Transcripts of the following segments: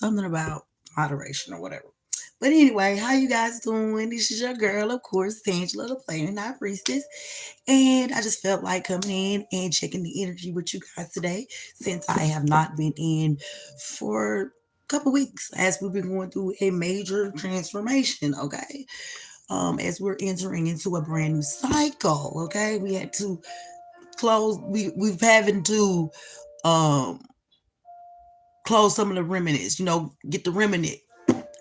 Something about moderation or whatever. But anyway, how you guys doing? This is your girl, of course, Tangela, the player, not priestess. And I just felt like coming in and checking the energy with you guys today, since I have not been in for a couple weeks as we've been going through a major transformation. Okay, as we're entering into a brand new cycle. Okay, we had to close. We've having to um close some of the remnants. Get the remnant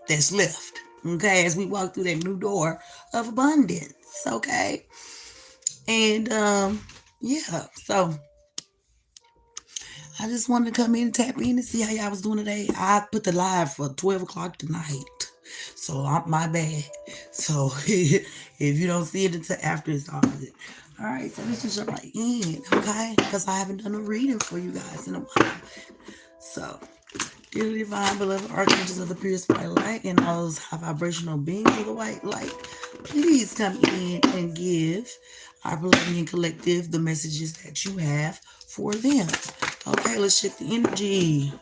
that's left. Okay, as we walk through that new door of abundance. Okay, and yeah, so I just wanted to come in and tap in and see how y'all was doing today. I put the live for 12 o'clock tonight. So my bad. So if you don't see it until after, it's all good. All right, so let's just jump right in, okay? Because I haven't done a reading for you guys in a while. So, dearly divine, beloved archangels of the purest white light and all those high vibrational beings of the white light, please come in and give our beloved collective the messages that you have for them. Okay, let's shift the energy.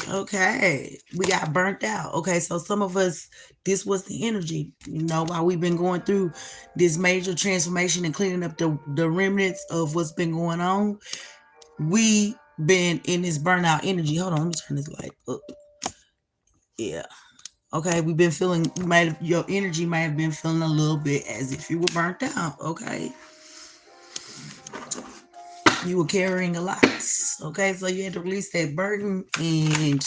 Okay, we got burnt out. Okay, so some of us, this was the energy. While we've been going through this major transformation and cleaning up the remnants of what's been going on, we been in this burnout energy. Hold on, let me turn this light up. Yeah. Okay, we've been feeling, your energy might have been feeling a little bit as if you were burnt out. Okay. You were carrying a lot. Okay, so you had to release that burden and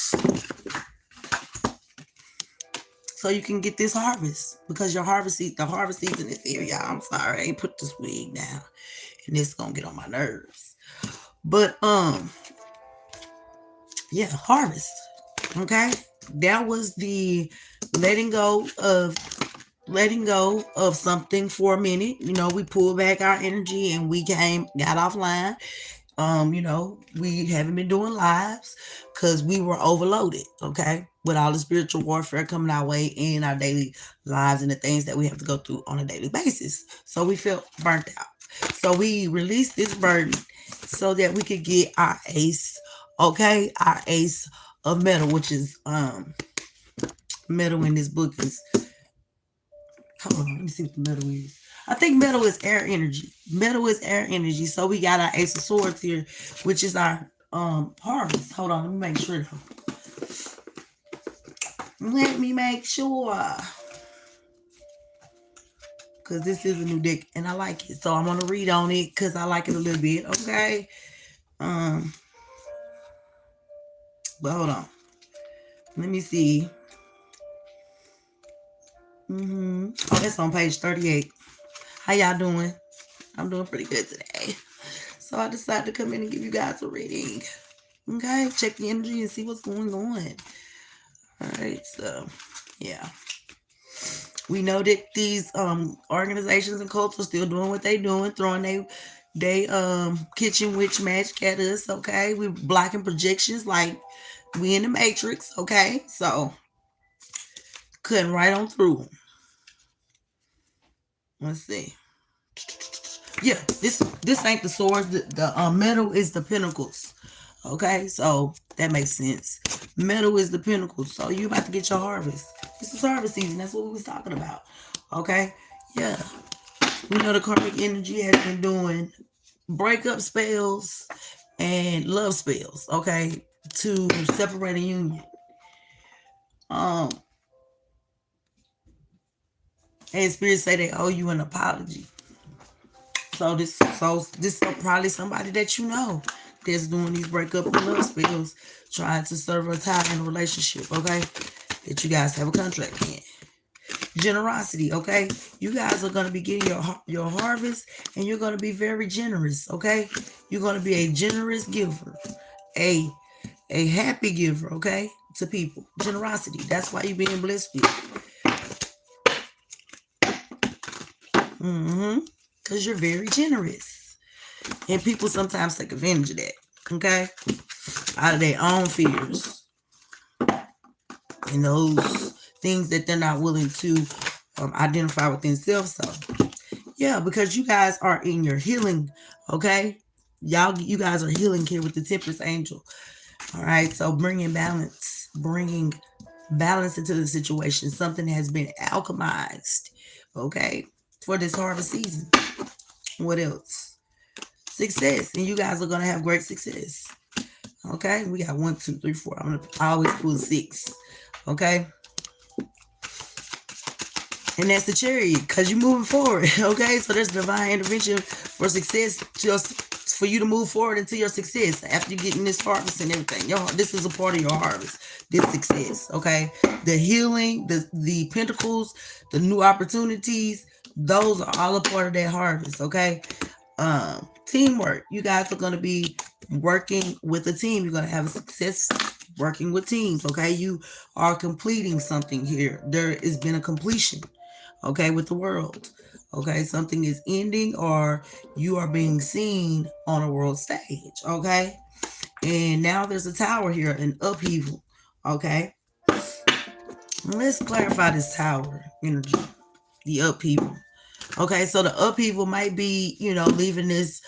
so you can get this harvest, because the harvest season is here, y'all. I'm sorry, I ain't put this wig down, and it's gonna get on my nerves. But yeah, harvest. Okay, that was the letting go of something for a minute. We pulled back our energy and we got offline. We haven't been doing lives because we were overloaded, okay, with all the spiritual warfare coming our way in our daily lives and the things that we have to go through on a daily basis. So we felt burnt out. So we released this burden so that we could get our ace, okay, our ace of metal, which is metal in this book is, hold on, let me see what the metal is. I think metal is air energy. Metal is air energy. So we got our Ace of Swords here, which is our harvest. Hold on, let me make sure. Let me make sure. Because this is a new deck and I like it. So I'm gonna read on it because I like it a little bit. Okay. But hold on. Let me see. Oh, that's on page 38. How y'all doing? I'm doing pretty good today. So I decided to come in and give you guys a reading. Okay, check the energy and see what's going on. All right, so yeah, we know that these organizations and cults are still doing what they doing, throwing they kitchen witch magic at us. Okay, we're blocking projections like we in the Matrix. Okay, so cutting right on through them. Let's see. Yeah, this ain't the swords. The metal is the pentacles. Okay, so that makes sense. Metal is the pentacles. So you about to get your harvest. This is harvest season. That's what we was talking about. Okay, yeah. We know the karmic energy has been doing breakup spells and love spells. Okay, to separate a union. And spirits say they owe you an apology. So this is probably somebody that you know that's doing these breakup and love spells, trying to serve a tie in a relationship, okay? That you guys have a contract in. Generosity, okay? You guys are gonna be getting your harvest, and you're gonna be very generous, okay? You're gonna be a generous giver, a happy giver, okay? To people. Generosity. That's why you're being blessed with. Because you're very generous. And people sometimes take advantage of that. Okay? Out of their own fears. And those things that they're not willing to identify with themselves. So, yeah, because you guys are in your healing. Okay? You guys are healing here with the Temperance Angel. All right? So, bring in balance. bringing balance into the situation. Something has been alchemized, okay, for this harvest season. What else? Success, and you guys are gonna have great success. Okay, we got 1, 2, 3, 4. I always pull 6. Okay, and that's the chariot because you're moving forward. Okay, so there's divine intervention for success, just for you to move forward into your success after you getting this harvest and everything. This is a part of your harvest, this success. Okay, the healing, the pentacles, the new opportunities, those are all a part of that harvest. Okay, teamwork. You guys are going to be working with a team. You're going to have a success working with teams. Okay, you are completing something here. There has been a completion, okay, with the world. Okay, something is ending or you are being seen on a world stage. Okay, and now there's a tower here, an upheaval. Okay, let's clarify this tower energy, the upheaval. Okay, so the upheaval might be, leaving this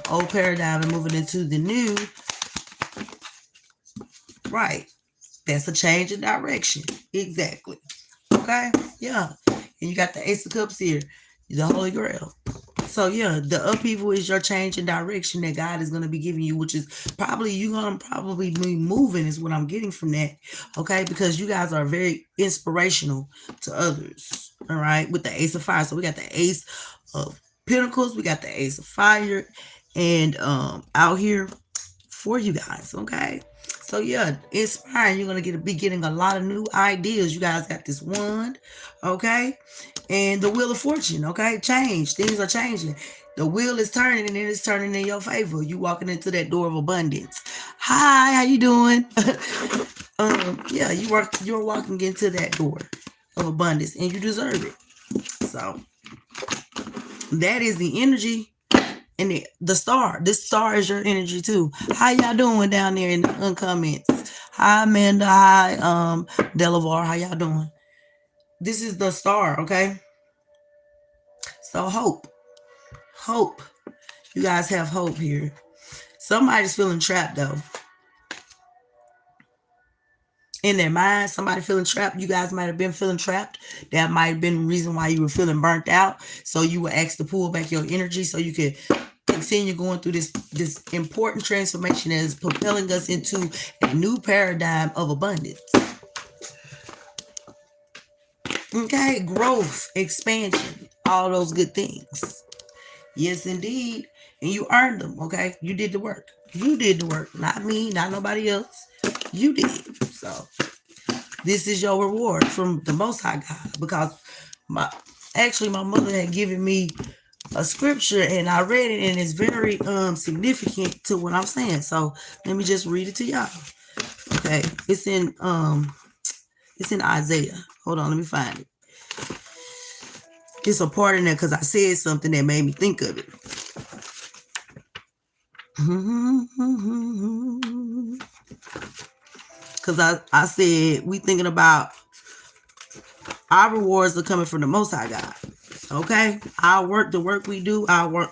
old paradigm and moving into the new. Right. That's a change in direction. Exactly. Okay. Yeah. And you got the Ace of Cups here, the Holy Grail. So yeah, the upheaval is your change in direction that God is going to be giving you, which is probably you're going to probably be moving is what I'm getting from that. Okay, because you guys are very inspirational to others. All right, with the Ace of Fire. So we got the Ace of Pentacles, we got the Ace of Fire, and out here for you guys. Okay. So yeah, inspiring. You're gonna be getting a lot of new ideas. You guys got this wand, okay, and the Wheel of Fortune. Okay, change. Things are changing. The wheel is turning, and it's turning in your favor. You walking into that door of abundance. Hi, how you doing? Yeah, you're walking into that door of abundance, and you deserve it. So that is the energy. And the star, this star is your energy too. How y'all doing down there in the comments? Hi Amanda, hi Delavar, how y'all doing? This is the star, okay? So hope. You guys have hope here. Somebody's feeling trapped though. In their mind, somebody feeling trapped. You guys might have been feeling trapped. That might have been the reason why you were feeling burnt out. So you were asked to pull back your energy so you could continue going through this important transformation that is propelling us into a new paradigm of abundance. Okay, growth, expansion, all those good things. Yes, indeed. And you earned them, okay? You did the work. You did the work. Not me, not nobody else. You did. So this is your reward from the Most High God, because my mother had given me a scripture and I read it and it's very significant to what I'm saying. So let me just read it to y'all. Okay, it's in Isaiah. Hold on, let me find it. It's a part in there because I said something that made me think of it. Because I said we thinking about our rewards are coming from the Most High God. Okay, our work, the work we do, our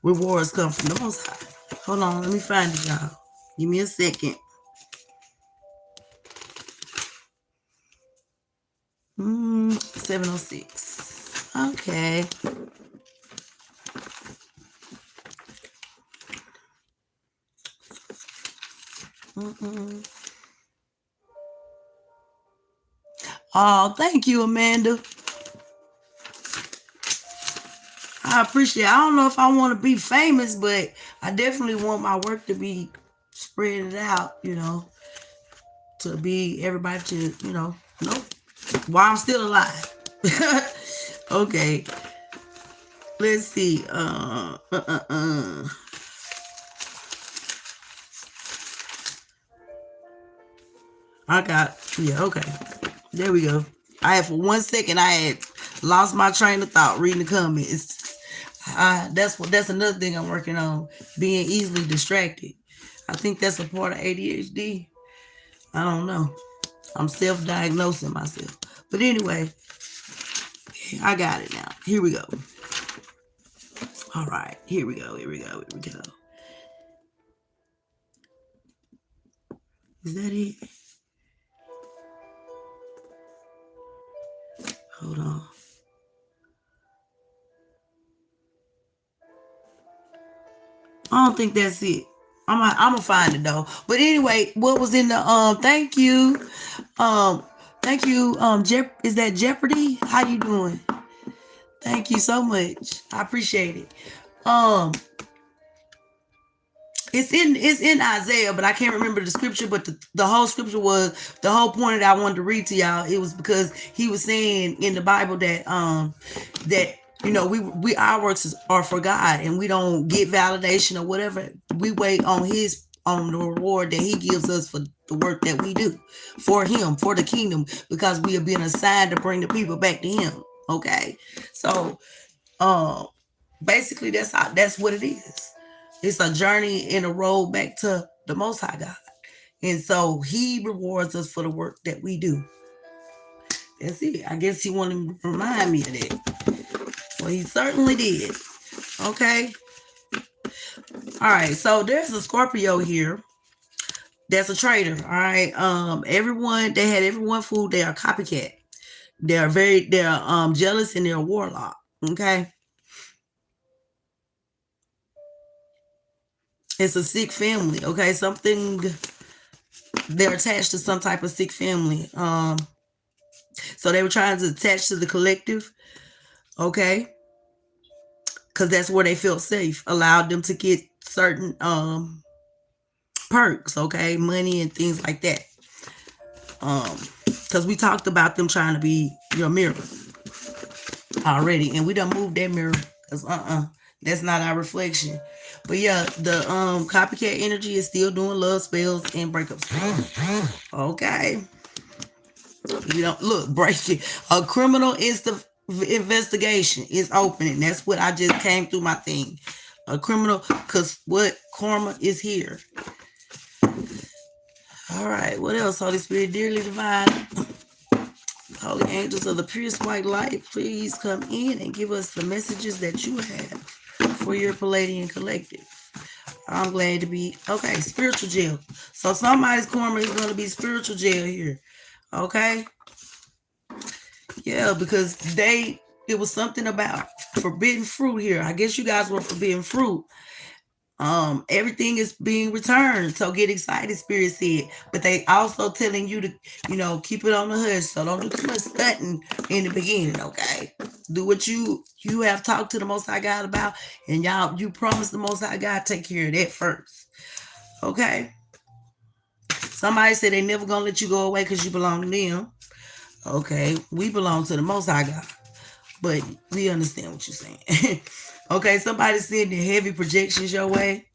rewards come from the Most High. Hold on, let me find it, y'all. Give me a second. 706. Okay. Oh, thank you, Amanda. I appreciate it. I don't know if I want to be famous, but I definitely want my work to be spread out, to be everybody to, know while I'm still alive. Okay. Let's see. Okay. There we go. For 1 second, I had lost my train of thought reading the comments. That's another thing I'm working on, being easily distracted. I think that's a part of ADHD. I don't know. I'm self-diagnosing myself. But anyway, I got it now. Here we go. All right. Here we go. Is that it? Hold on. I don't think that's it. I'm gonna find it though. But anyway, what was in the thank you. Um thank you. Is that Jeopardy? How you doing? Thank you so much. I appreciate it. Um it's in Isaiah, but I can't remember the scripture. But the whole scripture was the whole point that I wanted to read to y'all. It was because he was saying in the Bible that we our works are for God, and we don't get validation or whatever. We wait on the reward that he gives us for the work that we do for him, for the kingdom, because we have been assigned to bring the people back to him. Okay, so basically that's what it is. It's a journey in a road back to the Most High God. And so he rewards us for the work that we do. That's it. I guess he wanted to remind me of that. Well, he certainly did. Okay. All right. So there's a Scorpio here. That's a traitor. All right. They had everyone fooled. They are copycat. They're jealous and they're a warlock. Okay. It's a sick family. Okay. They're attached to some type of sick family. So they were trying to attach to the collective, okay, because that's where they felt safe. Allowed them to get certain perks, okay, money and things like that. Because we talked about them trying to be your mirror already, and we done moved that mirror because that's not our reflection. But yeah, the copycat energy is still doing love spells and breakup spells. Okay. You don't look breaking. A criminal investigation is opening. That's what I just came through my thing. A criminal, because what karma is here. All right, what else? Holy Spirit, dearly divine, holy angels of the purest white light, please come in and give us the messages that you have for your Pleiadian collective. I'm glad to be okay. Spiritual jail. So somebody's karma is going to be spiritual jail here. Okay. Yeah, because it was something about forbidden fruit here. I guess you guys were forbidden fruit. Everything is being returned. So get excited, Spirit said. But they also telling you to, keep it on the hush. So don't do too much stunting in the beginning, okay? Do what you have talked to the Most High God about, and you promise the Most High God take care of that first. Okay? Somebody said they never gonna let you go away because you belong to them. Okay, we belong to the Most High God, but we understand what you're saying. Okay, somebody sending heavy projections your way.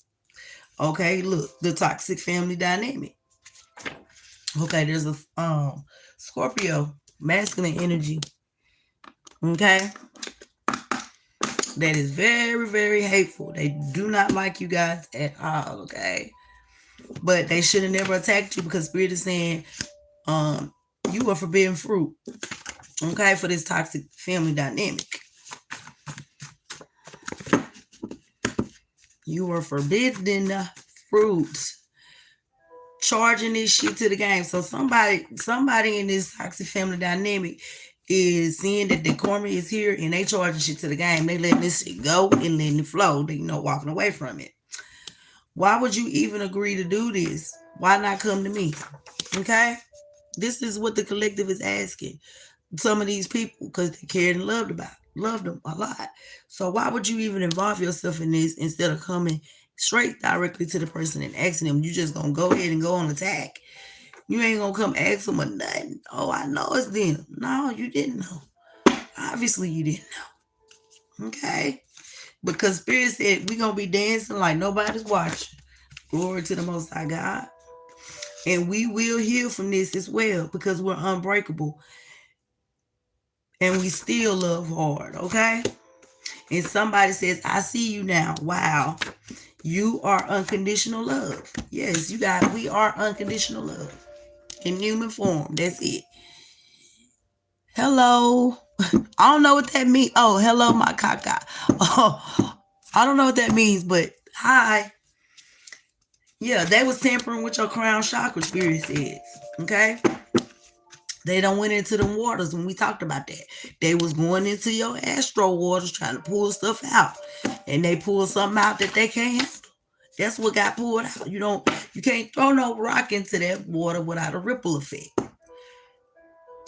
Okay, look, the toxic family dynamic. Okay, there's a Scorpio, masculine energy. Okay, that is very, very hateful. They do not like you guys at all. Okay, but they should have never attacked you because Spirit is saying, you are forbidden fruit. Okay, for this toxic family dynamic. You are forbidden fruit. Charging this shit to the game. So somebody in this toxic family dynamic is seeing that the karma is here and they charging shit to the game. They letting this shit go and letting it flow. They walking away from it. Why would you even agree to do this? Why not come to me? Okay? This is what the collective is asking. Some of these people, because they cared and loved them a lot. So why would you even involve yourself in this instead of coming straight directly to the person and asking them? You just gonna go ahead and go on attack. You ain't gonna come ask them or nothing. Oh, I know it's them. No, you didn't know. Obviously you didn't know. Okay? Because Spirit said we're gonna be dancing like nobody's watching. Glory to the Most High God. And we will heal from this as well because we're unbreakable. And we still love hard, okay? And somebody says, I see you now. Wow. You are unconditional love. Yes, we are unconditional love. In human form. That's it. Hello. I don't know what that means. Oh, hello, my caca. Oh, I don't know what that means, but hi. Yeah, they was tampering with your crown chakra, Spirit says. Okay? They done went into the waters when we talked about that. They was going into your astro waters trying to pull stuff out. And they pulled something out that they can't handle. That's what got pulled out. You can't throw no rock into that water without a ripple effect.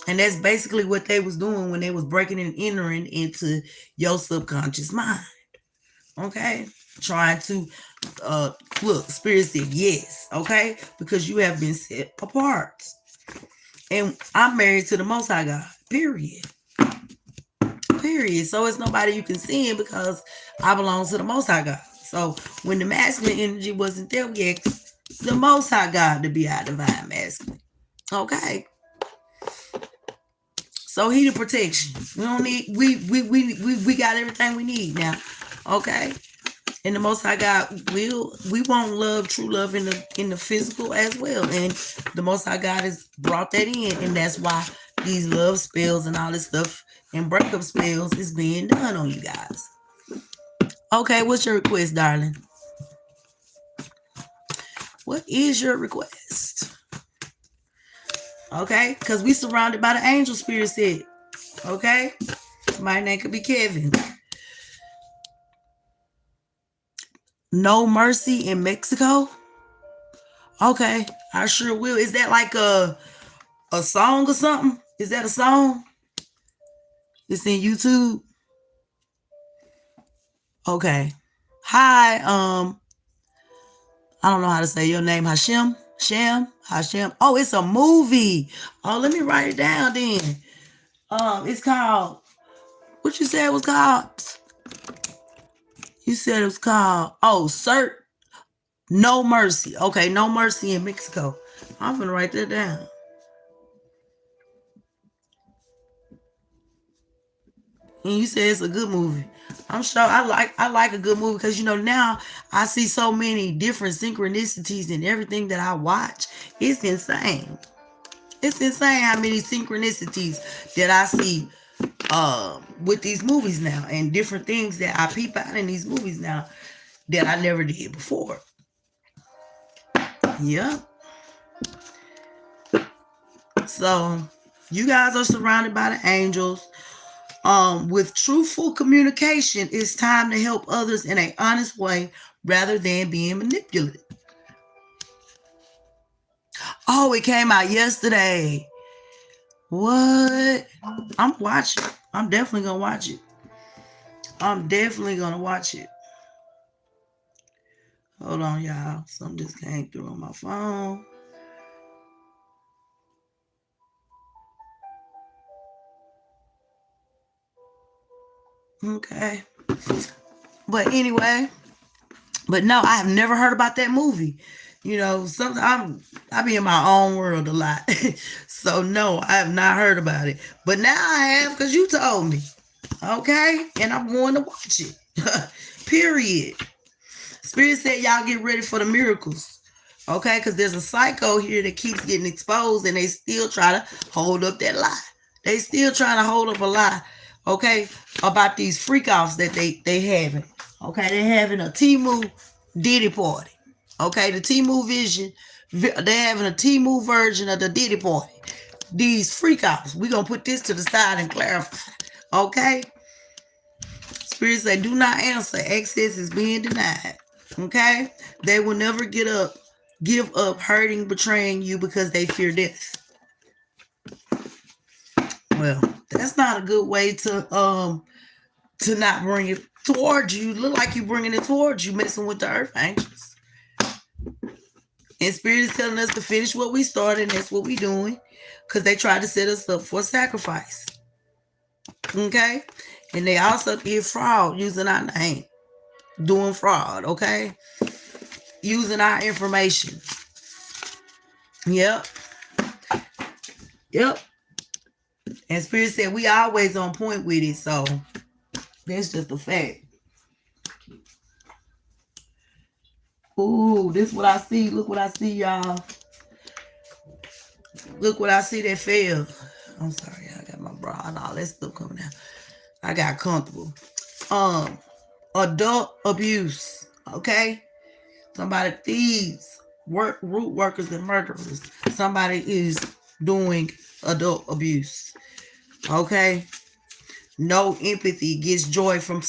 And that's basically what they was doing when they was breaking and entering into your subconscious mind. Okay? Trying to look, Spirit said yes, okay? Because you have been set apart. And I'm married to the Most High God. Period. Period. So it's nobody you can sin because I belong to the Most High God. So when the masculine energy wasn't there, we asked the Most High God to be our divine masculine. Okay. So he the protection. We don't need we got everything we need now. Okay. And the Most High God we want love, true love in the physical as well. And the Most High God has brought that in, and that's why these love spells and all this stuff and breakup spells is being done on you guys. Okay, what's your request, darling? What is your request? Okay, because we surrounded by the angel spirit set. Okay, my name could be Kevin. No Mercy in Mexico. Okay, I sure will. Is that like a song or something? Is that a song? It's in YouTube. Okay. Hi, I don't know how to say your name. Hashem. Oh, it's a movie. Oh, let me write it down then. It's called. What you said it was called? You said it was called. Oh, No Mercy. Okay, No Mercy in Mexico. I'm gonna write that down. And you said it's a good movie. I'm sure I like a good movie because now I see so many different synchronicities in everything that I watch. It's insane. It's insane how many synchronicities that I see with these movies now, and different things that I peep out in these movies now that I never did before. Yeah. So you guys are surrounded by the angels. With truthful communication, it's time to help others in an honest way rather than being manipulated. Oh, it came out yesterday. What? I'm watching. I'm definitely gonna watch it. Hold on, y'all. Something just came through on my phone. Okay. But anyway, no, I have never heard about that movie. Sometimes I be in my own world a lot. So no, I have not heard about it. But now I have because you told me. Okay? And I'm going to watch it. Period. Spirit said y'all get ready for the miracles. Okay? Because there's a psycho here that keeps getting exposed and they still try to hold up that lie. They still trying to hold up a lie. Okay? About these freak offs that they having. Okay? They're having a Temu Diddy party. Okay? The Temu vision. They're having a Temu version of the Diddy party. These freak offs. We're going to put this to the side and clarify. Okay? Spirit say, do not answer. Access is being denied. Okay? They will never give up hurting, betraying you because they fear death. Well, that's not a good way to not bring it towards you. Look like you bringing it towards you, messing with the earth angels. And Spirit is telling us to finish what we started, and that's what we're doing, because they tried to set us up for sacrifice. Okay? And they also did fraud using our name. Doing fraud, okay? Using our information. Yep. And Spirit said we always on point with it, so that's just a fact. Ooh, this is what I see. Look what I see, y'all. Look what I see that fell. I'm sorry, I got my bra and all that stuff coming out. I got comfortable. Adult abuse. Okay? Somebody, thieves, root workers and murderers. Somebody is doing adult abuse. Okay? No empathy gets joy from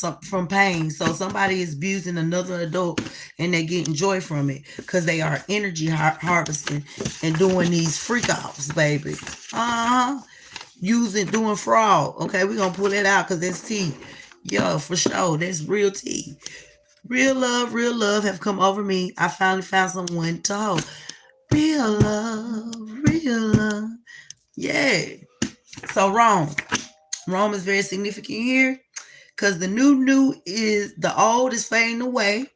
pain. So somebody is abusing another adult and they're getting joy from it because they are energy harvesting and doing these freak offs, baby. Doing fraud. Okay, we're gonna pull that out because that's tea. Yeah, for sure. That's real tea. Real love have come over me. I finally found someone to hold. Real love, real love. Yeah. So wrong. Rome is very significant here because the new is the old is fading away,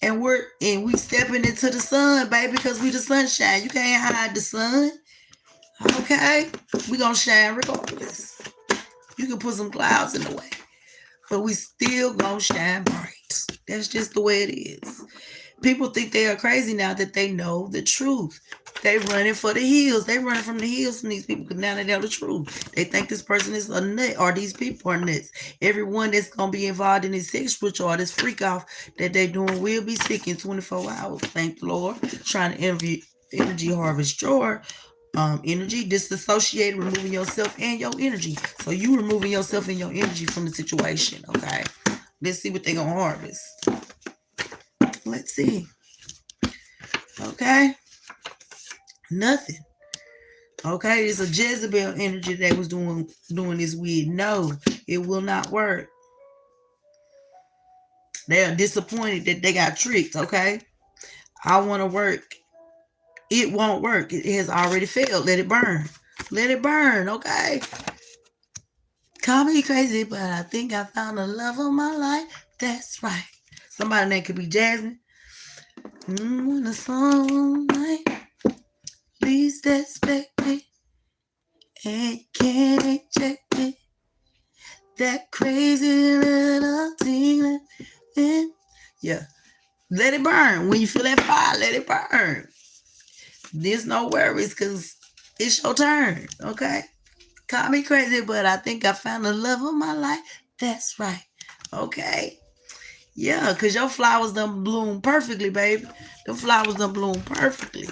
and we stepping into the sun, baby, because we the sunshine. You can't hide the sun. Okay, we gonna shine regardless. You can put some clouds in the way, but we still gonna shine bright. That's just the way it is. People think they are crazy now that they know the truth. They running for the hills. They running from the hills from these people because now they know the truth. They think this person is a nut or these people are nuts. Everyone that's going to be involved in this sex ritual or this freak off that they doing will be sick in 24 hours. Thank the Lord. Trying to energy harvest your energy, disassociated, removing yourself and your energy. So you removing yourself and your energy from the situation, okay? Let's see what they going to harvest. Let's see. Okay. Nothing. Okay, it's a Jezebel energy they was doing this with. No, it will not work. They are disappointed that they got tricked. Okay, I want to work. It won't work. It has already failed. Let it burn. Let it burn. Okay. Call me crazy, but I think I found the love of my life. That's right. Somebody name could be Jasmine. When the song night, please expect me. And can't check me. That crazy little thing. Yeah. Let it burn. When you feel that fire, let it burn. There's no worries because it's your turn. Okay. Call me crazy, but I think I found the love of my life. That's right. Okay. Yeah, because your flowers done bloom perfectly, baby. The flowers done bloom perfectly.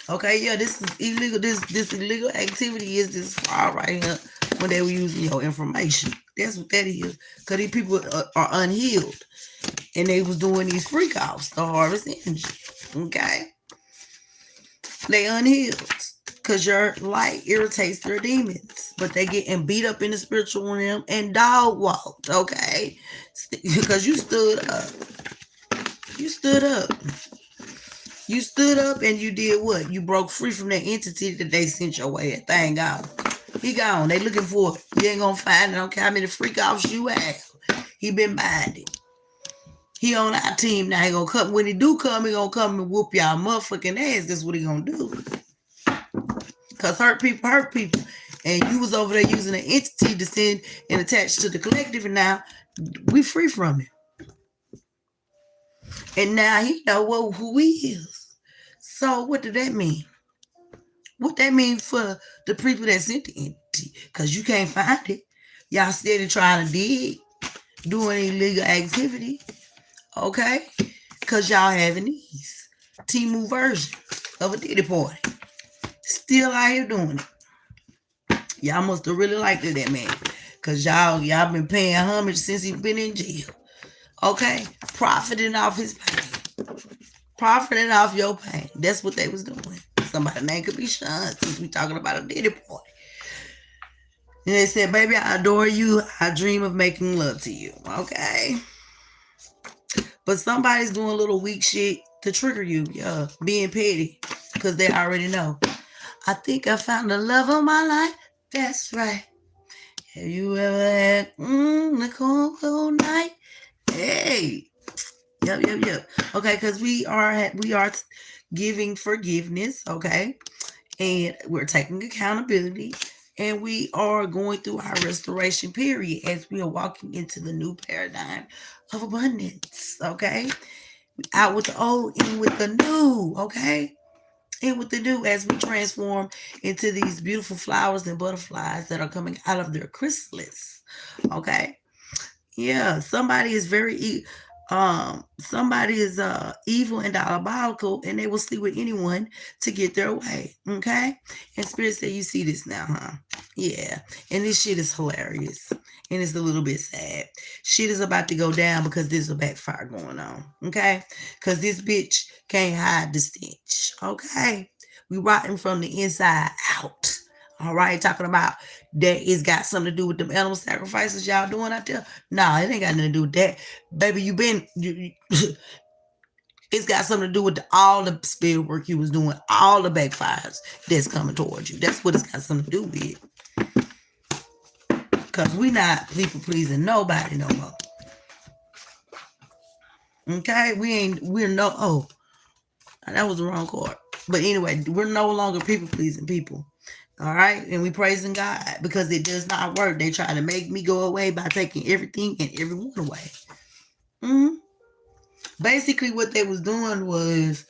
Okay, yeah, this is illegal. This illegal activity is this fraud right here when they were using your information. That's what that is. Because these people are unhealed. And they was doing these freak offs to harvest energy. Okay? They unhealed. Because your light irritates their demons. But they getting beat up in the spiritual realm and dog walked. Okay? Because you stood up. You stood up. You stood up and you did what? You broke free from that entity that they sent your way. That thing gone. He gone. They looking for it. You ain't gonna find it. I don't care how many freak offs you have. He been binded. He on our team now. He gonna come. When he do come, he gonna come and whoop y'all motherfucking ass. That's what he gonna do. Cause hurt people hurt people. And you was over there using an entity to send and attach to the collective, and now we free from it. And now he know who he is. So what did that mean? What that mean for the people that sent the entity? Because you can't find it. Y'all steady trying to dig, doing illegal activity. Okay? Because y'all having these Timu version of a Diddy party. Still out here doing it. Y'all must have really liked it, that man. Because y'all been paying homage since he been in jail. Okay? Profiting off his pain. Profiting off your pain. That's what they was doing. Somebody's name could be Sean, since we talking about a Diddy party. And they said, baby, I adore you. I dream of making love to you. Okay? But somebody's doing a little weak shit to trigger you. Yeah, being petty. Because they already know. I think I found the love of my life. That's right. Have you ever had the cold night? Hey. Yep. Okay, because we are giving forgiveness, okay? And we're taking accountability. And we are going through our restoration period as we are walking into the new paradigm of abundance, okay? Out with the old, in with the new, okay? In with the new as we transform into these beautiful flowers and butterflies that are coming out of their chrysalis, okay? Yeah, somebody is very Somebody is evil and diabolical, and they will sleep with anyone to get their way. Okay, and Spirit said, you see this now, huh? Yeah, and this shit is hilarious, and it's a little bit sad. Shit is about to go down because there's a backfire going on. Okay, because this bitch can't hide the stench. Okay, we rotting from the inside out. All right, talking about that it's got something to do with them animal sacrifices y'all doing out there. Nah, it ain't got nothing to do with that, baby. It's got something to do with all the spirit work you was doing, all the backfires that's coming towards you. That's what it's got something to do with. Cause we not people pleasing nobody no more. Okay, we're no. Oh, that was the wrong chord. But anyway, we're no longer people pleasing people. All right, and we praising God because it does not work. They try to make me go away by taking everything and everyone away. Mm-hmm. Basically, what they was doing was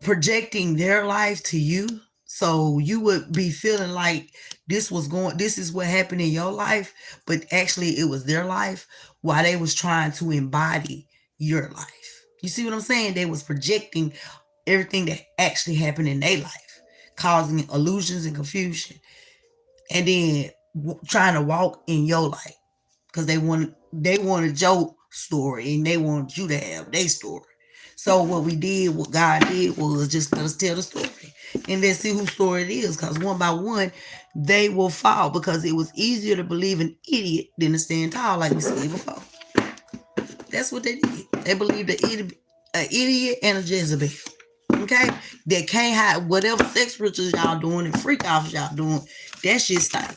projecting their life to you, so you would be feeling like this is what happened in your life, but actually it was their life while they was trying to embody your life. You see what I'm saying? They was projecting everything that actually happened in their life, causing illusions and confusion, and then trying to walk in your life because they wanted your story and they wanted you to have their story. So what God did was just let us tell the story and let's see whose story it is. Because one by one, they will fall because it was easier to believe an idiot than to stand tall, like we said before. That's what they did. They believed an idiot and a Jezebel. Okay, that can't hide whatever sex rituals y'all doing and freak offs y'all doing. That shit stink.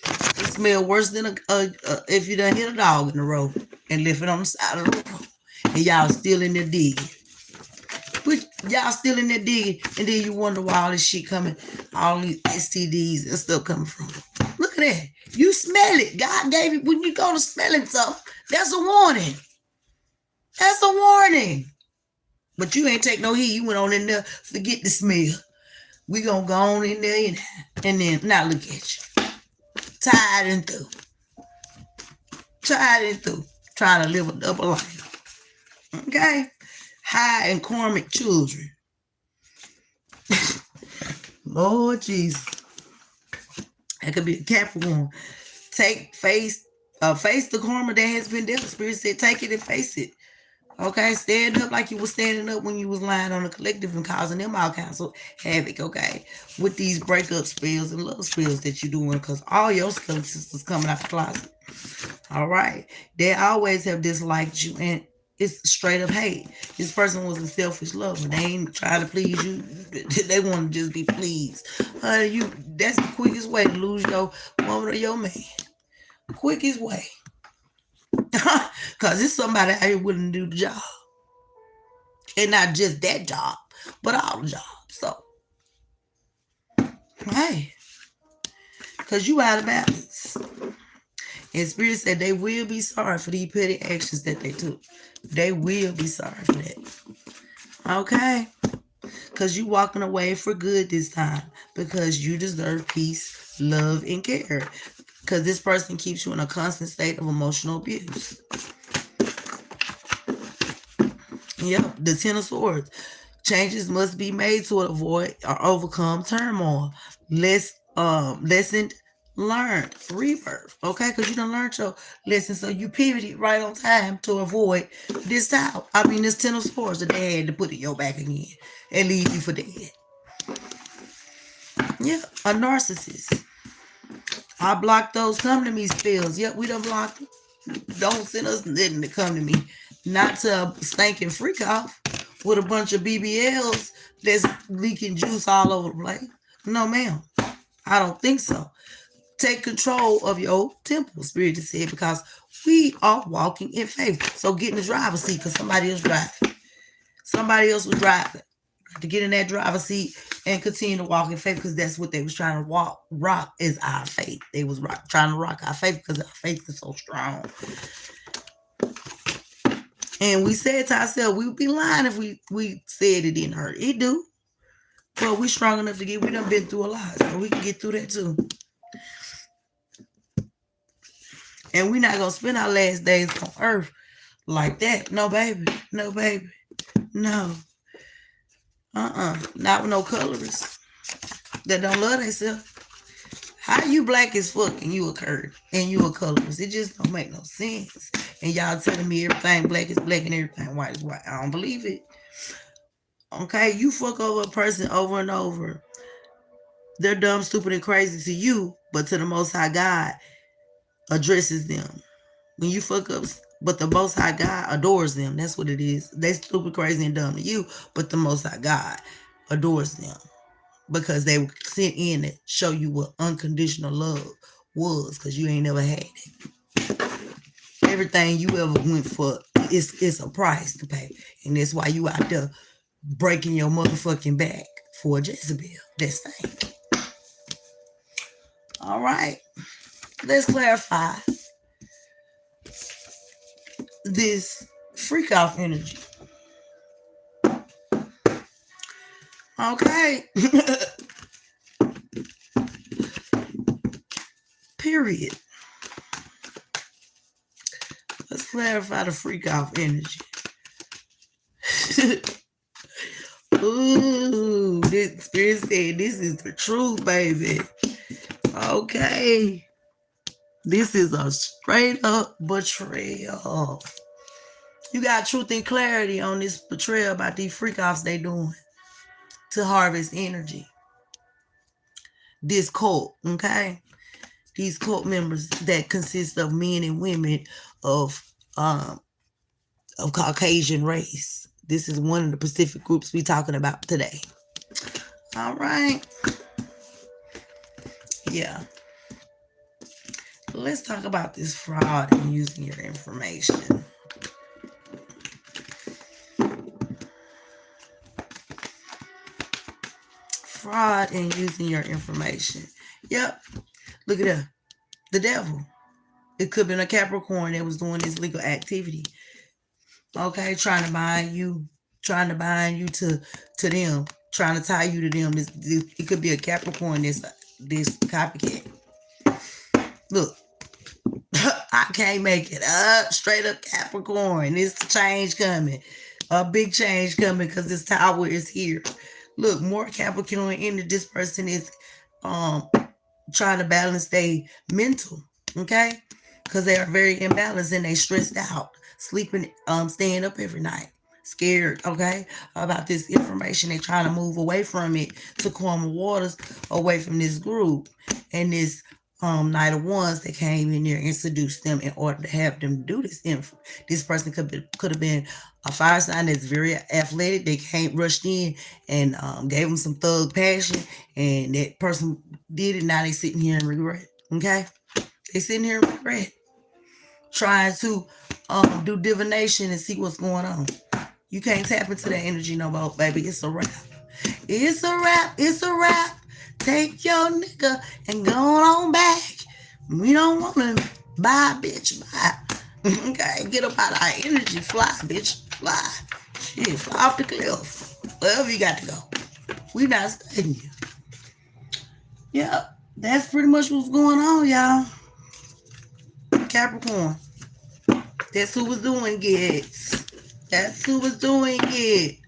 It smell worse than if you done hit a dog in the road and left it on the side of the road, and y'all still in there digging. But y'all still in there digging, and then you wonder why all this shit coming, all these STDs and stuff coming from. Look at that. You smell it. God gave you when you go to smelling stuff. That's a warning. That's a warning. But you ain't take no heed. You went on in there, forget the smell. We gonna go on in there and then now look at you. Tired and through. Trying to live a double life. Okay? High and karmic children. Lord Jesus. That could be a Capricorn. Face the karma that has been dealt. Spirit said, take it and face it. Okay, stand up like you were standing up when you was lying on the collective and causing them all kinds of havoc, okay? With these breakup spells and love spells that you're doing, because all your skeletons is coming out the closet. All right? They always have disliked you, and it's straight up hate. This person was a selfish lover. They ain't trying to please you. They want to just be pleased. That's the quickest way to lose your woman or your man. Quickest way. Because it's somebody out here willing to do the job. And not just that job, but all the jobs. So, hey, because you out of balance. And Spirit said they will be sorry for these petty actions that they took. They will be sorry for that. Okay? Because you walking away for good this time. Because you deserve peace, love, and care. Because this person keeps you in a constant state of emotional abuse. Yep, the Ten of Swords. Changes must be made to avoid or overcome turmoil. Lesson learned. Rebirth. Okay, because you done learned your lesson, so you pivoted right on time to avoid this time. This Ten of Swords that they had to put in your back again and leave you for dead. Yeah, a narcissist. I blocked those come to me spells. Yep, we done blocked them. Don't send us nothing to come to me. Not to a stinking freak off with a bunch of BBLs that's leaking juice all over the place. No, ma'am. I don't think so. Take control of your temple, Spirit just said, because we are walking in faith. So get in the driver's seat because somebody else driving. Somebody else was driving. To get in that driver's seat and continue to walk in faith, because that's what they was trying to rock is our faith. They was trying to rock our faith because our faith is so strong. And we said to ourselves, we would be lying if we said it didn't hurt. It do. But we strong enough to we done been through a lot, so we can get through that too. And we're not going to spend our last days on earth like that. No, baby. No, baby. No. Not with no colorists that don't love themselves. How you black as fuck and you a curd and you a colorist? It just don't make no sense. And y'all telling me everything black is black and everything white is white. I don't believe it. Okay, you fuck over a person over and over. They're dumb, stupid, and crazy to you, but to the Most High God addresses them. When you fuck up, but the Most High God adores them. That's what it is. They stupid, crazy, and dumb to you, but the Most High God adores them because they were sent in to show you what unconditional love was, because you ain't never had it. Everything you ever went for, it's a price to pay, and that's why you out there breaking your motherfucking back for a Jezebel. That's thing. All right, let's clarify this freak off energy. Okay. Period. Let's clarify the freak off energy. Ooh, this spirit said this is the truth, baby. Okay. This is a straight up betrayal. You got truth and clarity on this betrayal about these freak offs they doing to harvest energy. This cult, okay? These cult members that consist of men and women of Caucasian race. This is one of the Pacific groups we talking about today. All right. Yeah. Let's talk about this fraud and using your information. Fraud and using your information. Yep. Look at that. The devil. It could have been a Capricorn that was doing this legal activity. Okay, trying to bind you to them, trying to tie you to them. This it could be a Capricorn. This copycat. Look, I can't make it up. Straight up Capricorn. It's a change coming, a big change coming, because this tower is here. Look, more Capricorn into this person is trying to balance their mental. Okay, because they are very imbalanced and they stressed out, sleeping, staying up every night, scared, okay, about this information. They're trying to move away from it to calmer waters, away from this group and this Knight of Wands that came in there and seduced them in order to have them do this. This person could have been a fire sign that's very athletic. They came rushed in and gave them some thug passion, and that person did it. Now they sitting here in regret. Okay, they sitting here in regret, trying to do divination and see what's going on. You can't tap into that energy no more, baby. It's a wrap. It's a wrap. It's a wrap. Take your nigga and go on back. We don't want to buy, bitch. Bye. Okay, get up out of our energy. Fly, bitch. Fly. Shit, fly off the cliff. Wherever you got to go. We not studying you. Yeah, that's pretty much what's going on, y'all. Capricorn. That's who was doing it. That's who was doing it.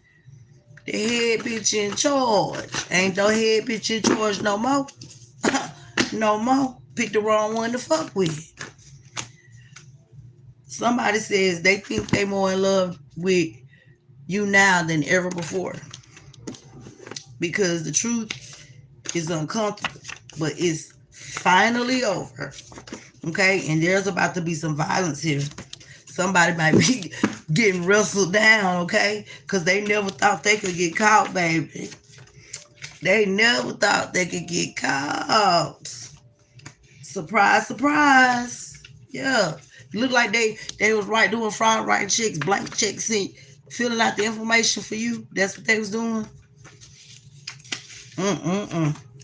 The head bitch in charge. Ain't no head bitch in charge no more. No more. Pick the wrong one to fuck with. Somebody says they think they more in love with you now than ever before. Because the truth is uncomfortable. But it's finally over. Okay? And there's about to be some violence here. Somebody might be getting wrestled down, okay? Because they never thought they could get caught, baby. They never thought they could get caught. Surprise, surprise. Yeah. Look like they was right doing fraud, writing checks, blank checks, filling out the information for you. That's what they was doing.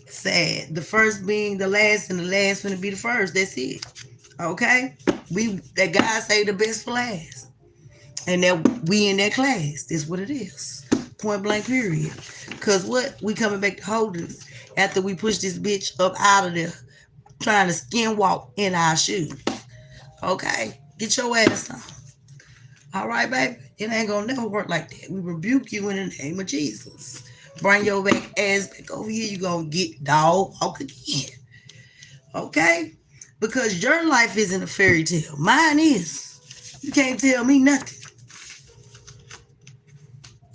Sad. The first being the last, and the last gonna be the first. That's it. Okay? That guy say the best for last. And that we in that class. That's what it is. Point blank period. Cause what? We coming back to holders after we push this bitch up out of there, trying to skin walk in our shoes. Okay? Get your ass on. All right, baby? It ain't gonna never work like that. We rebuke you in the name of Jesus. Bring your ass back over here. You gonna get dog walk again. Okay? Because your life isn't a fairy tale. Mine is. You can't tell me nothing.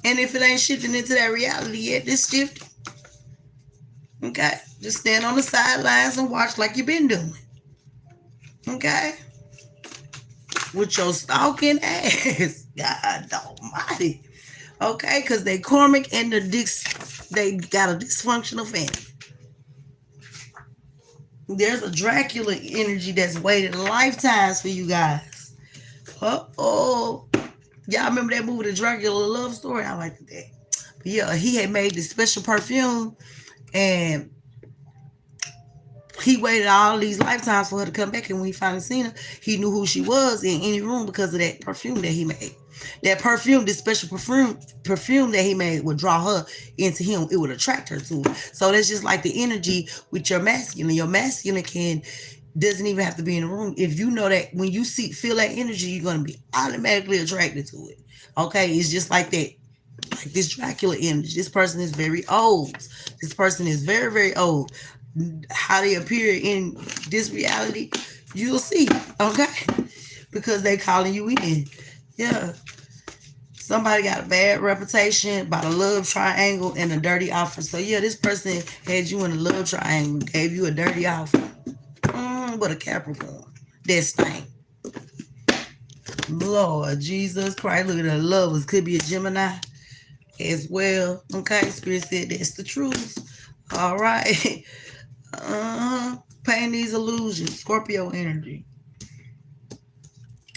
And if it ain't shifting into that reality yet, it's shifting. Okay? Just stand on the sidelines and watch like you've been doing. Okay? With your stalking ass. God almighty. Okay? Because they karmic and they got a dysfunctional family. There's a Dracula energy that's waited lifetimes for you guys. Uh-oh. Y'all remember that movie, The Dracula Love Story? I liked that. But yeah, he had made this special perfume, and he waited all these lifetimes for her to come back. And when he finally seen her, he knew who she was in any room because of that perfume that he made. That perfume, this special perfume that he made would draw her into him. It would attract her to it. So that's just like the energy with your masculine. Your masculine doesn't even have to be in the room. If you know that when you feel that energy, you're going to be automatically attracted to it. Okay, it's just like that. Like this Dracula image. This person is very old. This person is very, very old. How they appear in this reality, you'll see. Okay? Because they calling you in. Yeah. Somebody got a bad reputation by the love triangle and a dirty offer. So yeah, this person had you in a love triangle, gave you a dirty offer. But a Capricorn. That stank. Lord Jesus Christ. Look at the lovers. Could be a Gemini as well. Okay, Spirit said that's the truth. All right. Pain these illusions. Scorpio energy.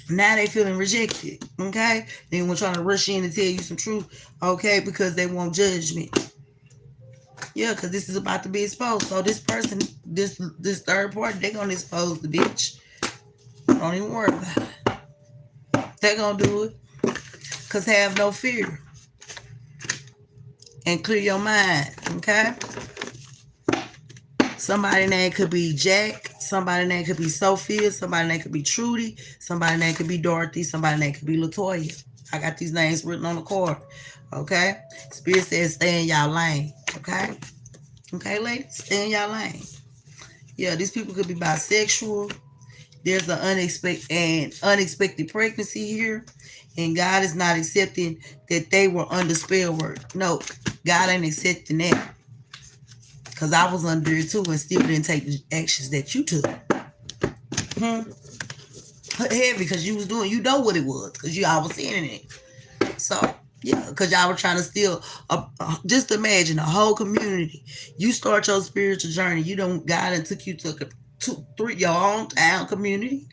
Now they feeling rejected. Okay, they were trying to rush in and tell you some truth. Okay, because they want judgment. Yeah, because this is about to be exposed. So this person, this third party, they're gonna expose the bitch. Don't even worry about it. They're gonna do it. Because have no fear. And clear your mind. Okay? Somebody's name could be Jack. Somebody's name could be Sophia. Somebody's name could be Trudy. Somebody's name could be Dorothy. Somebody's name could be Latoya. I got these names written on the card. Okay? Spirit says stay in y'all lane. Okay? Okay, ladies? Stay in y'all lane. Yeah, these people could be bisexual. There's an unexpected pregnancy here. And God is not accepting that they were under spell work. No, God ain't accepting that. Because I was under it too and still didn't take the actions that you took. Heavy because you was doing, you know what it was. Because y'all was seeing it. So, yeah, because y'all were trying to steal, just imagine a whole community. You start your spiritual journey. God and took you to your own town community.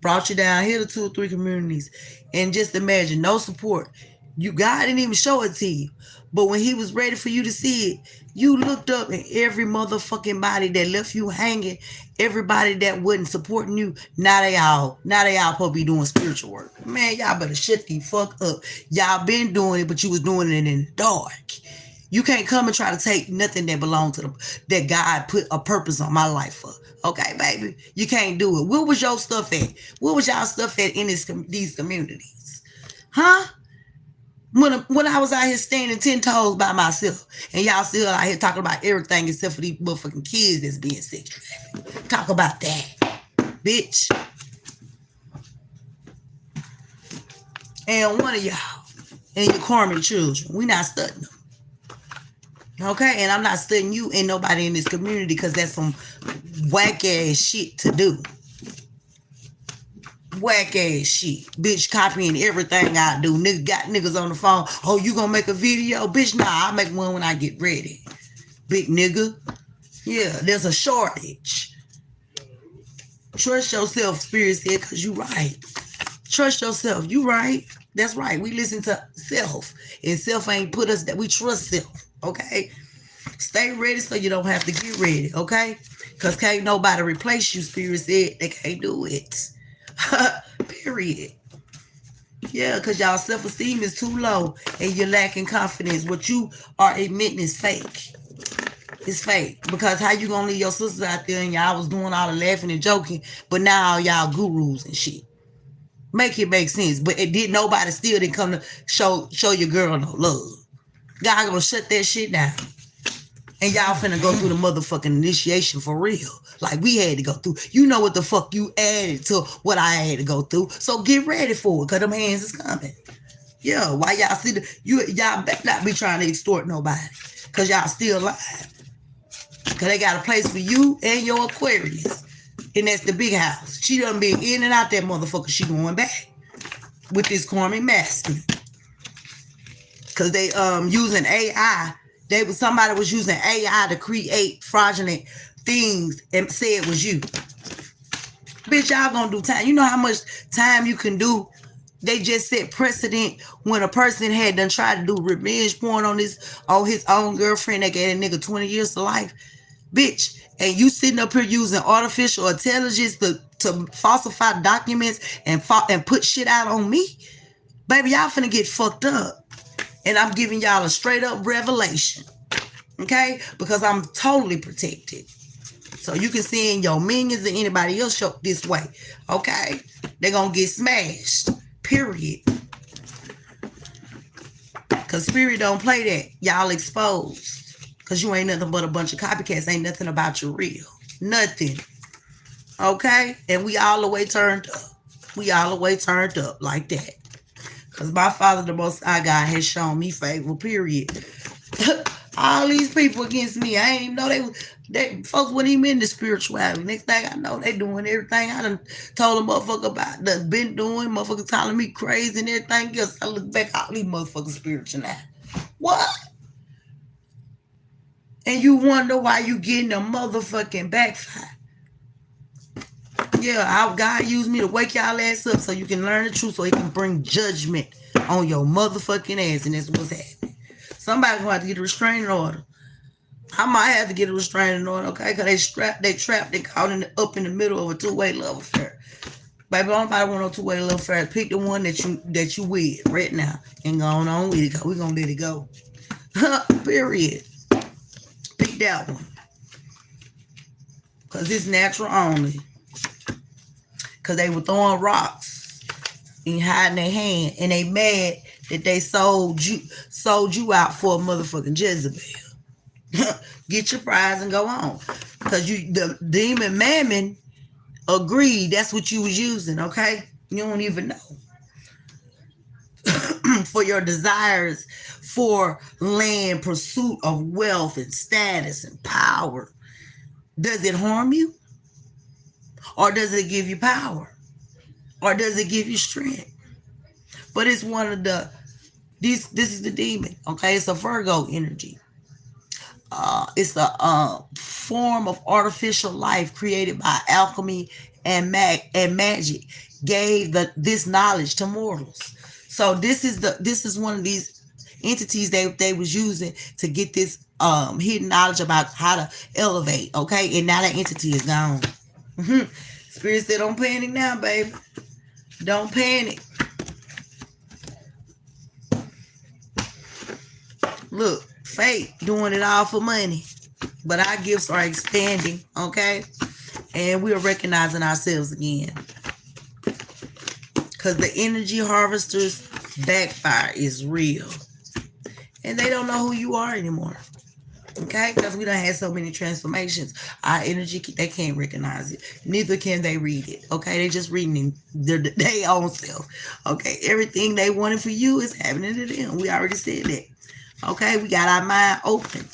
Brought you down here to 2 or 3 communities. And just imagine, no support. God didn't even show it to you. But when he was ready for you to see it, you looked up and every motherfucking body that left you hanging, everybody that wasn't supporting you, now they all supposed to be doing spiritual work. Man, y'all better shut the fuck up. Y'all been doing it, but you was doing it in the dark. You can't come and try to take nothing that belonged to them, that God put a purpose on my life for. Okay, baby? You can't do it. Where was your stuff at? Where was y'all stuff at in these communities? Huh? When I was out here standing 10 toes by myself, and y'all still out here talking about everything except for these motherfucking kids that's being sex trafficked. Talk about that, bitch. And one of y'all and your karmic children, we not studying them. Okay, and I'm not studying you and nobody in this community because that's some whack ass shit to do. Whack ass shit. Bitch copying everything I do. Nigga got niggas on the phone. Oh, you gonna make a video? Bitch, nah, I'll make one when I get ready. Big nigga. Yeah, there's a shortage. Trust yourself, Spirit said, because you right. Trust yourself. You right. That's right. We listen to self. And self ain't put us that we trust self. Okay? Stay ready so you don't have to get ready. Okay? Because can't nobody replace you, Spirit said. They can't do it. Period. Yeah, because y'all self-esteem is too low and you're lacking confidence. What you are admitting is fake. It's fake. Because how you gonna leave your sisters out there and y'all was doing all the laughing and joking, but now y'all gurus and shit. Make it make sense. But it did nobody still didn't come to show your girl no love. God gonna shut that shit down. And y'all finna go through the motherfucking initiation for real. Like we had to go through. You know what the fuck you added to what I had to go through. So get ready for it, cause them hands is coming. Yeah, why y'all see y'all better not be trying to extort nobody. Cause y'all still alive. Cause they got a place for you and your Aquarius. And that's the big house. She done been in and out that motherfucker. She going back with this karmic masculine. Cause they using AI. Somebody was using AI to create fraudulent things and say it was you. Bitch, y'all gonna do time. You know how much time you can do? They just set precedent when a person had done tried to do revenge porn on his own girlfriend. They gave that nigga 20 years to life. Bitch, and you sitting up here using artificial intelligence to falsify documents and put shit out on me? Baby, y'all finna get fucked up. And I'm giving y'all a straight up revelation. Okay? Because I'm totally protected. So you can send your minions or anybody else show this way. Okay? They're gonna get smashed. Period. Because spirit don't play that. Y'all exposed. Because you ain't nothing but a bunch of copycats. Ain't nothing about you real. Nothing. Okay? And we all the way turned up. We all the way turned up like that. Because my Father, the Most High God, has shown me favor, period. All these people against me, I ain't even know they folks wasn't even into spirituality. Next thing I know, they doing everything I done told a motherfucker about, done been doing, motherfuckers calling me crazy and everything else. I look back, all these motherfuckers spiritual now. What? And you wonder why you getting a motherfucking backfire. Yeah, God used me to wake y'all ass up so you can learn the truth, so he can bring judgment on your motherfucking ass, and that's what's happening. Somebody's gonna have to get a restraining order. I might have to get a restraining order, okay? Because they trapped, they caught up in the middle of a two-way love affair. Baby, nobody want no two-way love affair. Pick the one that you with right now and go on with it, because we're gonna let it go. Period. Pick that one. Because it's natural only. Because they were throwing rocks and hiding their hand. And they mad that they sold you out for a motherfucking Jezebel. Get your prize and go on. Because the demon mammon agreed that's what you was using, okay? You don't even know. For your desires for land, pursuit of wealth and status and power. Does it harm you? Or does it give you power? Or does it give you strength? But it's one of this is the demon, okay? It's a Virgo energy. It's a form of artificial life created by alchemy and magic. Gave this knowledge to mortals. So this is one of these entities they was using to get this hidden knowledge about how to elevate, okay? And now that entity is gone. Spirit said, don't panic now, baby. Don't panic. Look, fate doing it all for money. But our gifts are expanding, okay? And we are recognizing ourselves again. Because the energy harvesters backfire is real. And they don't know who you are anymore. Okay? Because we done had so many transformations. Our energy, they can't recognize it. Neither can they read it. Okay? They just reading their own self. Okay? Everything they wanted for you is happening to them. We already said that. Okay? We got our mind open.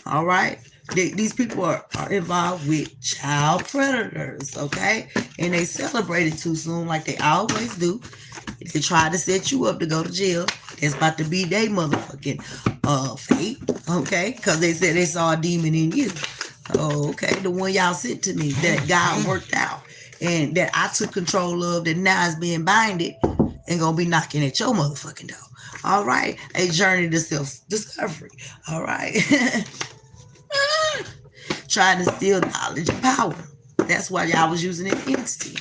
All right? These people are involved with child predators. Okay? And they celebrated too soon like they always do. They try to set you up to go to jail. It's about to be their motherfucking fate, okay? Because they said they saw a demon in you. Oh, okay. The one y'all sent to me that God worked out and that I took control of, that now is being binded and gonna be knocking at your motherfucking door. All right? A journey to self-discovery. All right? Trying to steal knowledge and power. That's why y'all was using an entity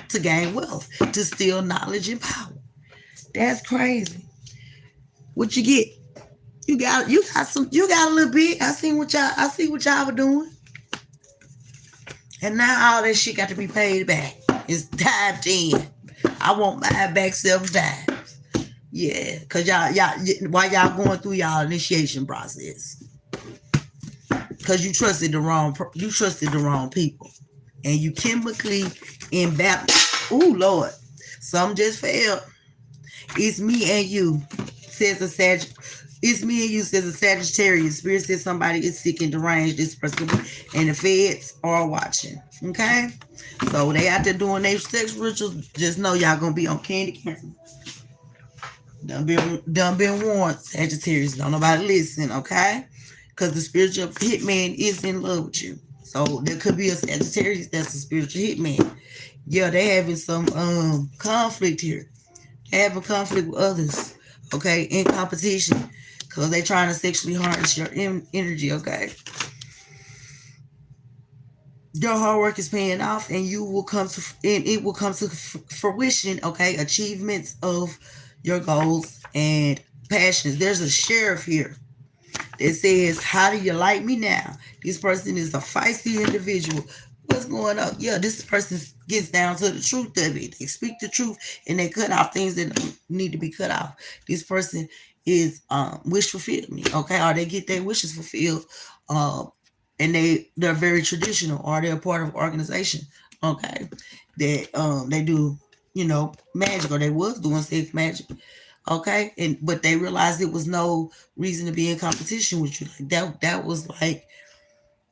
to gain wealth, to steal knowledge and power. That's crazy. What you get? You got a little bit. I see what y'all were doing. And now all that shit got to be paid back. It's dived in. I want mine back 7 times. Yeah, cause while y'all going through y'all initiation process, cause you trusted the wrong people, and you chemically imbalanced. Ooh, Lord, some just failed. It's me and you, says a Sag. It's me and you, says a Sagittarius. Spirit says somebody is sick and deranged. This person, and the feds are watching. Okay, so they out there doing their sex rituals. Just know y'all gonna be on candy camera. Done been warned, Sagittarius. Don't nobody listen, okay? Because the spiritual hitman is in love with you. So there could be a Sagittarius that's a spiritual hitman. Yeah, they having some conflict here. They having conflict with others, okay, in competition. Because they trying to sexually harness your energy, okay? Your hard work is paying off, and it will come to fruition, okay? Achievements of your goals and passions. There's a sheriff here that says, how do you like me now? This person is a feisty individual. What's going on? Yeah, this person gets down to the truth of it. They speak the truth, and they cut off things that don't need to be cut off. This person is wish fulfillment, okay? Or they get their wishes fulfilled, and they're very traditional, or they're part of an organization, okay, that they do, magic, or they was doing sex magic, okay, but they realized it was no reason to be in competition with you. Like that was like,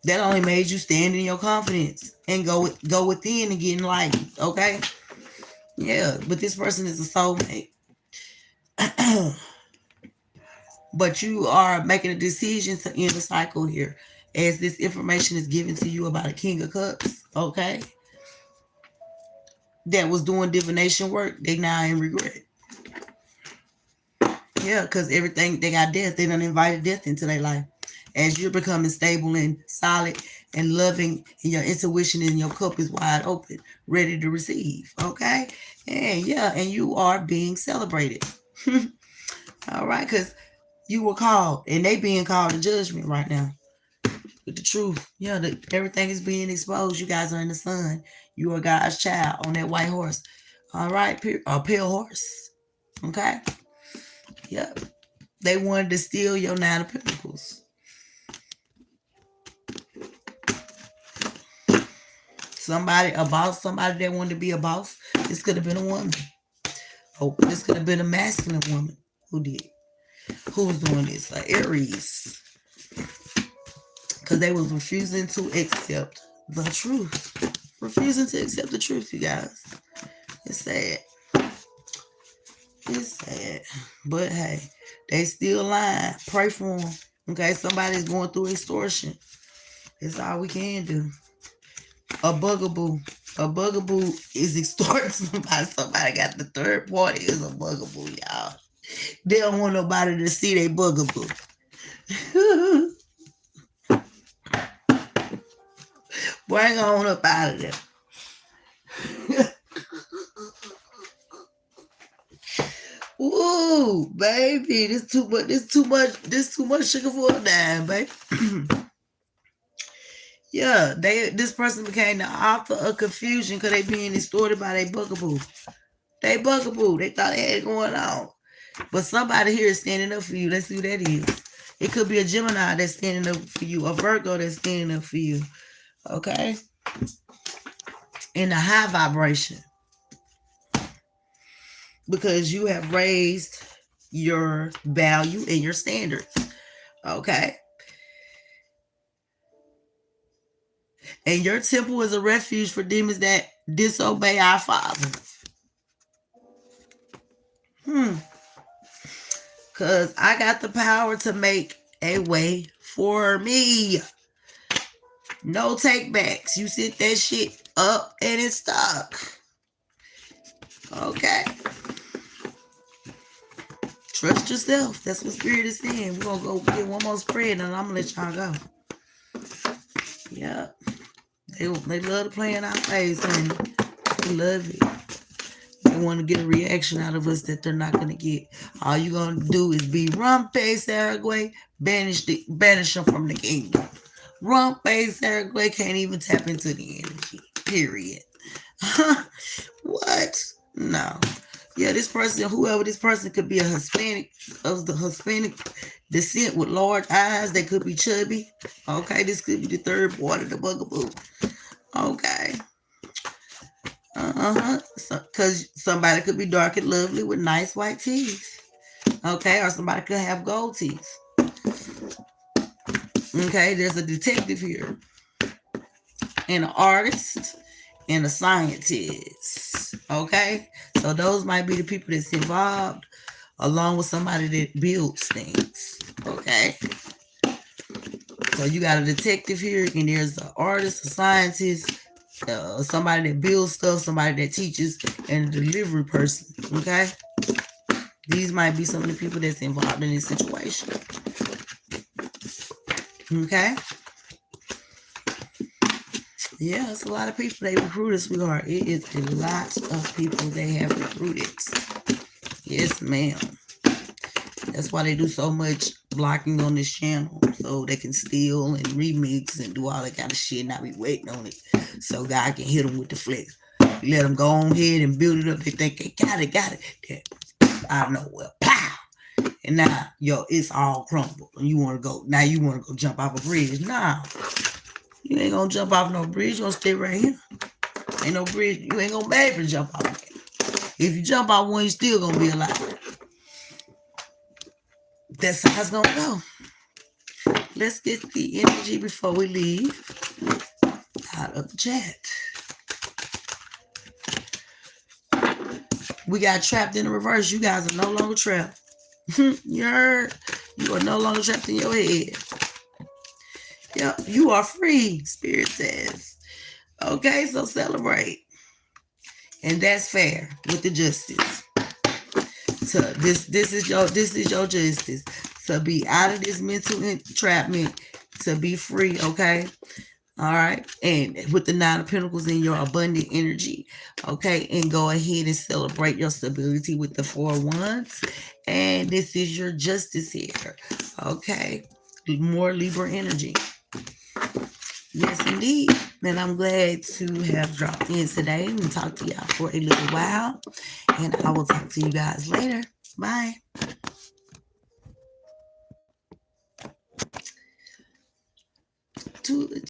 that only made you stand in your confidence and go within and get enlightened, okay. Yeah, but this person is a soulmate. But you are making a decision to end the cycle here, as this information is given to you about a King of Cups, okay, that was doing divination work. They now in regret. Yeah, because everything, they got death. They done invited death into their life. As you're becoming stable and solid and loving, and your intuition and your cup is wide open, ready to receive, okay. And yeah, and you are being celebrated. All right, because you were called, and they being called to judgment right now with the truth. Yeah, everything is being exposed. You guys are in the sun. You are God's child on that white horse. All right, a pale horse. Okay. Yep. They wanted to steal your 9 of Pentacles. A boss, somebody that wanted to be a boss. This could have been a woman. Oh, this could have been a masculine woman who did. Who's doing this? Aries. Because they was refusing to accept the truth. Refusing to accept the truth, you guys. It's sad. It's sad. But hey, they still lying. Pray for them. Okay, somebody's going through extortion. It's all we can do. A bugaboo. A bugaboo is extorting somebody. Somebody got the third party is a bugaboo, y'all. They don't want nobody to see they bugaboo. Bring on up out of there. Ooh, baby, this too much sugar for a dime, baby. Yeah, this person became the author of confusion because they being extorted by their bugaboo. They bugaboo. They thought they had it going on. But somebody here is standing up for you. Let's see who that is. It could be a Gemini that's standing up for you, a Virgo that's standing up for you. Okay? In a high vibration. Because you have raised your value and your standards. Okay? And your temple is a refuge for demons that disobey our Father. Because I got the power to make a way for me. No takebacks. You sit that shit up and it's stuck. Okay. Trust yourself. That's what Spirit is saying. We're going to go get one more spread and I'm going to let y'all go. Yeah. They love to play in our face, honey. They love it. They want to get a reaction out of us that they're not going to get. All you're going to do is be Rumpe Saragway, banish them from the kingdom. Rumpe Saragway can't even tap into the energy. Period. What? No. Yeah, this person, whoever this person, could be a Hispanic, of the Hispanic descent with large eyes. They could be chubby. Okay, this could be the third part of the bugaboo. Okay. Because somebody could be dark and lovely with nice white teeth. Okay, or somebody could have gold teeth. Okay, there's a detective here, and an artist, and a scientist. Okay, so those might be the people that's involved, along with somebody that builds things. Okay, so you got a detective here, and there's an artist, a scientist, somebody that builds stuff, somebody that teaches, and a delivery person. Okay, these might be some of the people that's involved in this situation. Okay. Yeah, it's a lot of people they recruited, sweetheart. It is a lot of people they have recruited. Yes, ma'am. That's why they do so much blocking on this channel, so they can steal and remix and do all that kind of shit and not be waiting on it, so God can hit them with the flex. You let them go on ahead and build it up. They think they got it. I don't know, well, pow! And now, it's all crumbled. And you want to go jump off a bridge. Nah, you ain't going to jump off no bridge. You going to stay right here. Ain't no bridge. You ain't going to be able to jump off it. If you jump off one, you still going to be alive. That's how it's going to go. Let's get the energy before we leave out of the chat. We got trapped in the reverse. You guys are no longer trapped. You heard? You are no longer trapped in your head. Yep, you are free, Spirit says. Okay, so celebrate. And that's fair with the justice. So this is your justice. To be out of this mental entrapment, to be free, okay? All right. And with the 9 of Pentacles in your abundant energy, okay? And go ahead and celebrate your stability with the 4 of Wands. And this is your justice here, okay? More Libra energy. Yes, indeed. And I'm glad to have dropped in today and talked to y'all for a little while. And I will talk to you guys later. Bye. To